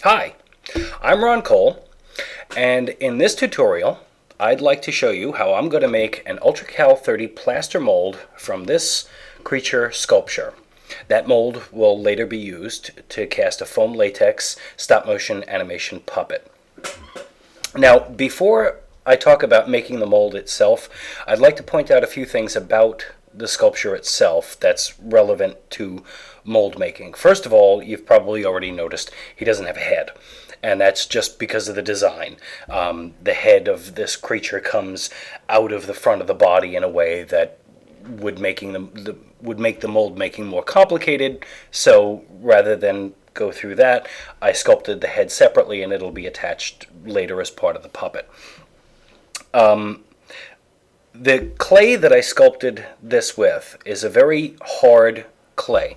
Hi, I'm Ron Cole, and in this tutorial I'd like to show you how I'm going to make an UltraCal 30 plaster mold from this creature sculpture. That mold will later be used to cast a foam latex stop-motion animation puppet. Now, before I talk about making the mold itself, I'd like to point out a few things about the sculpture itself that's relevant to mold making. First of all, you've probably already noticed he doesn't have a head, and that's just because of the design. The head of this creature comes out of the front of the body in a way that would make the mold making more complicated. So rather than go through that, I sculpted the head separately, and it'll be attached later as part of the puppet. The clay that I sculpted this with is a very hard clay.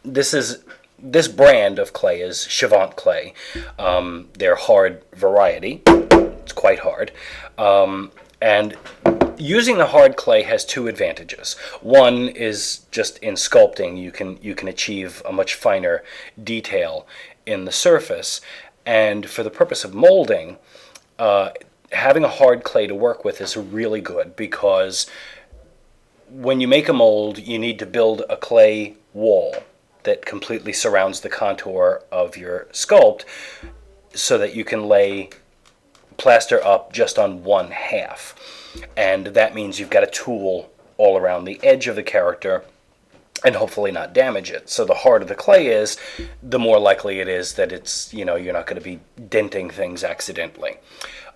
This brand of clay is Chavant clay. They're hard variety. It's quite hard. And using the hard clay has two advantages. One is just in sculpting, you can achieve a much finer detail in the surface. And for the purpose of molding, having a hard clay to work with is really good, because when you make a mold, you need to build a clay wall that completely surrounds the contour of your sculpt so that you can lay plaster up just on one half. And that means you've got a tool all around the edge of the character and hopefully not damage it. So the harder the clay is, the more likely it is that you're not going to be denting things accidentally.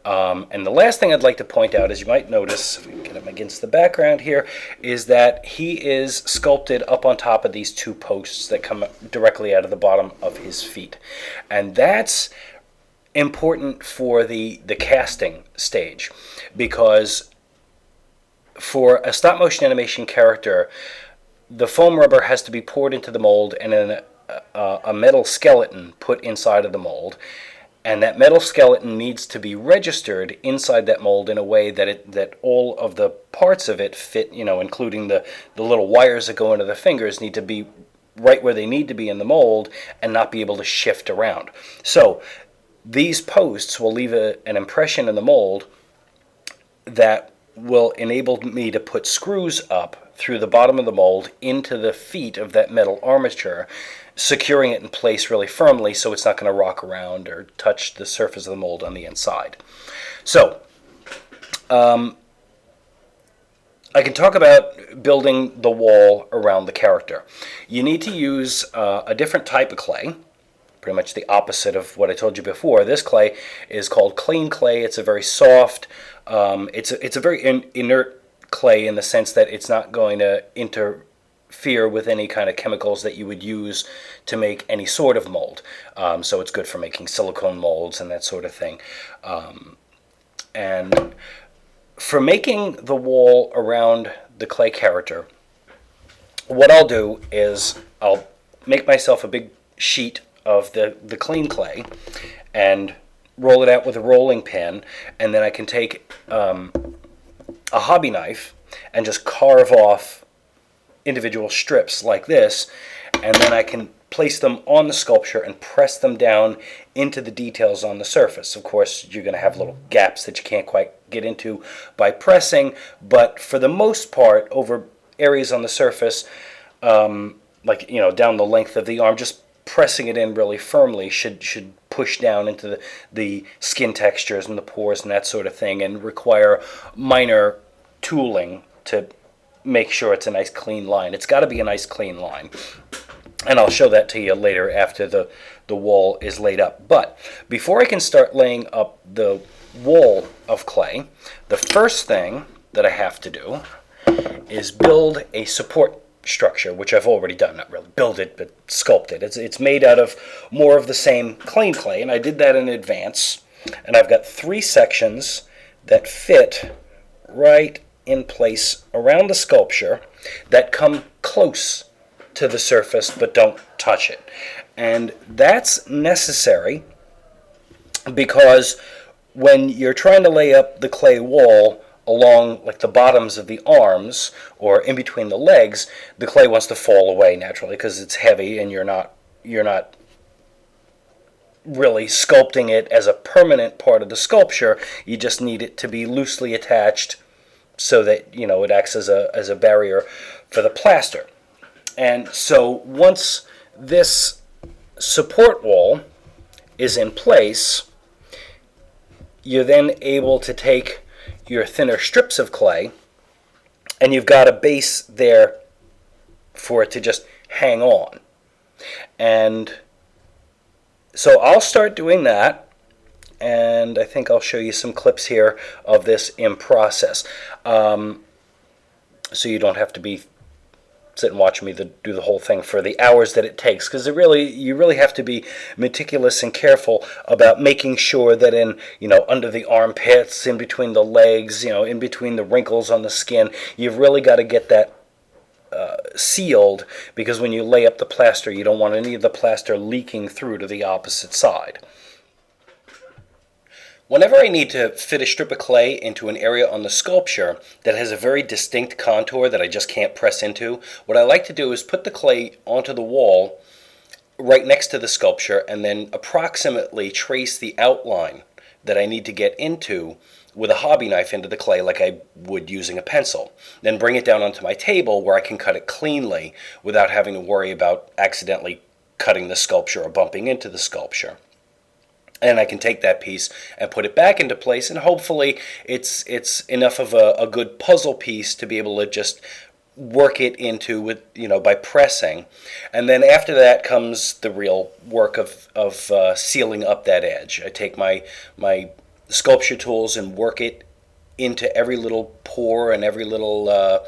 And the last thing I'd like to point out, as you might notice, if we can get him against the background here, is that he is sculpted up on top of these two posts that come directly out of the bottom of his feet. And that's important for the casting stage, because for a stop-motion animation character, the foam rubber has to be poured into the mold and then a metal skeleton put inside of the mold. And that metal skeleton needs to be registered inside that mold in a way that all of the parts of it fit, including the little wires that go into the fingers, need to be right where they need to be in the mold and not be able to shift around. So these posts will leave an impression in the mold that will enable me to put screws up through the bottom of the mold into the feet of that metal armature, securing it in place really firmly so it's not going to rock around or touch the surface of the mold on the inside. So, I can talk about building the wall around the character. You need to use a different type of clay, pretty much the opposite of what I told you before. This clay is called clean clay. It's a very soft, it's a very inert clay in the sense that it's not going to interfere with any kind of chemicals that you would use to make any sort of mold. So it's good for making silicone molds and that sort of thing. And for making the wall around the clay character, what I'll do is I'll make myself a big sheet of the clean clay and roll it out with a rolling pin, and then I can take a hobby knife and just carve off individual strips like this, and then I can place them on the sculpture and press them down into the details on the surface. Of course, you're going to have little gaps that you can't quite get into by pressing, but for the most part, over areas on the surface, down the length of the arm, just pressing it in really firmly should push down into the skin textures and the pores and that sort of thing, and require minor tooling to make sure it's a nice clean line. It's got to be a nice clean line, and I'll show that to you later after the wall is laid up. But before I can start laying up the wall of clay, the first thing that I have to do is build a support structure, which I've already done. Not really build it, but sculpt it. It's made out of more of the same clean clay, and I did that in advance. And I've got 3 sections that fit right in place around the sculpture that come close to the surface but don't touch it. And that's necessary because when you're trying to lay up the clay wall along like the bottoms of the arms or in between the legs, the clay wants to fall away naturally because it's heavy and you're not really sculpting it as a permanent part of the sculpture. You just need it to be loosely attached so that, you know, it acts as a barrier for the plaster. And so once this support wall is in place, you're then able to take your thinner strips of clay, and you've got a base there for it to just hang on. And so I'll start doing that, and I think I'll show you some clips here of this in process, so you don't have to sit and watch me do the whole thing for the hours that it takes, because you really have to be meticulous and careful about making sure that under the armpits, in between the legs, in between the wrinkles on the skin, you've really got to get that sealed, because when you lay up the plaster, you don't want any of the plaster leaking through to the opposite side. Whenever I need to fit a strip of clay into an area on the sculpture that has a very distinct contour that I just can't press into, what I like to do is put the clay onto the wall right next to the sculpture and then approximately trace the outline that I need to get into with a hobby knife into the clay like I would using a pencil. Then bring it down onto my table where I can cut it cleanly without having to worry about accidentally cutting the sculpture or bumping into the sculpture. And I can take that piece and put it back into place, and hopefully it's enough of a good puzzle piece to be able to just work it into by pressing. And then after that comes the real work of sealing up that edge. I take my sculpture tools and work it into every little pore and every little line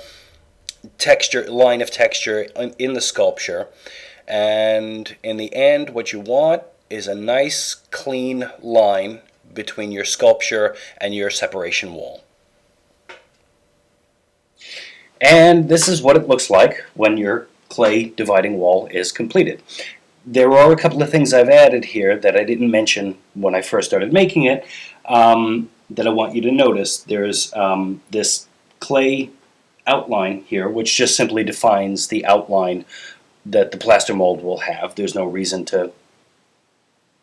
of texture in the sculpture. And in the end, what you want is a nice clean line between your sculpture and your separation wall. And this is what it looks like when your clay dividing wall is completed. There are a couple of things I've added here that I didn't mention when I first started making it that I want you to notice. There's this clay outline here, which just simply defines the outline that the plaster mold will have. There's no reason to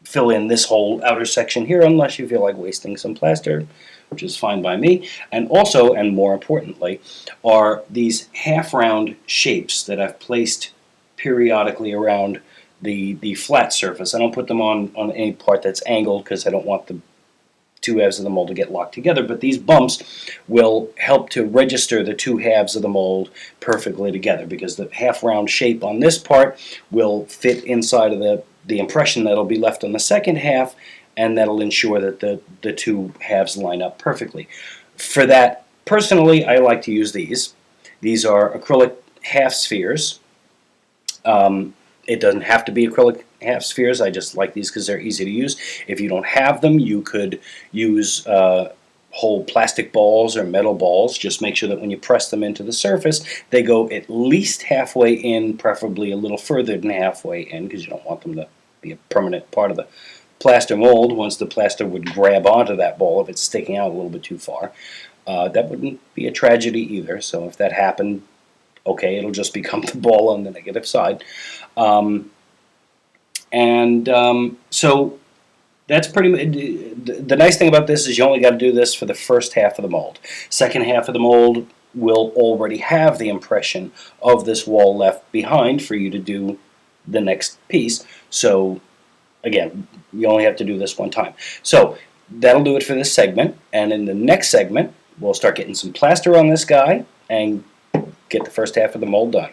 fill in this whole outer section here unless you feel like wasting some plaster, which is fine by me. And also, and more importantly, are these half-round shapes that I've placed periodically around the flat surface. I don't put them on any part that's angled because I don't want the two halves of the mold to get locked together, but these bumps will help to register the two halves of the mold perfectly together, because the half-round shape on this part will fit inside of the impression that'll be left on the second half, and that'll ensure that the two halves line up perfectly. For that, personally, I like to use these. These are acrylic half spheres. It doesn't have to be acrylic half spheres. I just like these because they're easy to use. If you don't have them, you could use whole plastic balls or metal balls. Just make sure that when you press them into the surface, they go at least halfway in, preferably a little further than halfway in, because you don't want them to be a permanent part of the plaster mold. Once the plaster would grab onto that ball if it's sticking out a little bit too far. That wouldn't be a tragedy either, so if that happened, okay, it'll just become the ball on the negative side. So that's pretty much, the nice thing about this is you only got to do this for the first half of the mold. Second half of the mold will already have the impression of this wall left behind for you to do the next piece. So again, you only have to do this one time. So that'll do it for this segment, and in the next segment we'll start getting some plaster on this guy and get the first half of the mold done.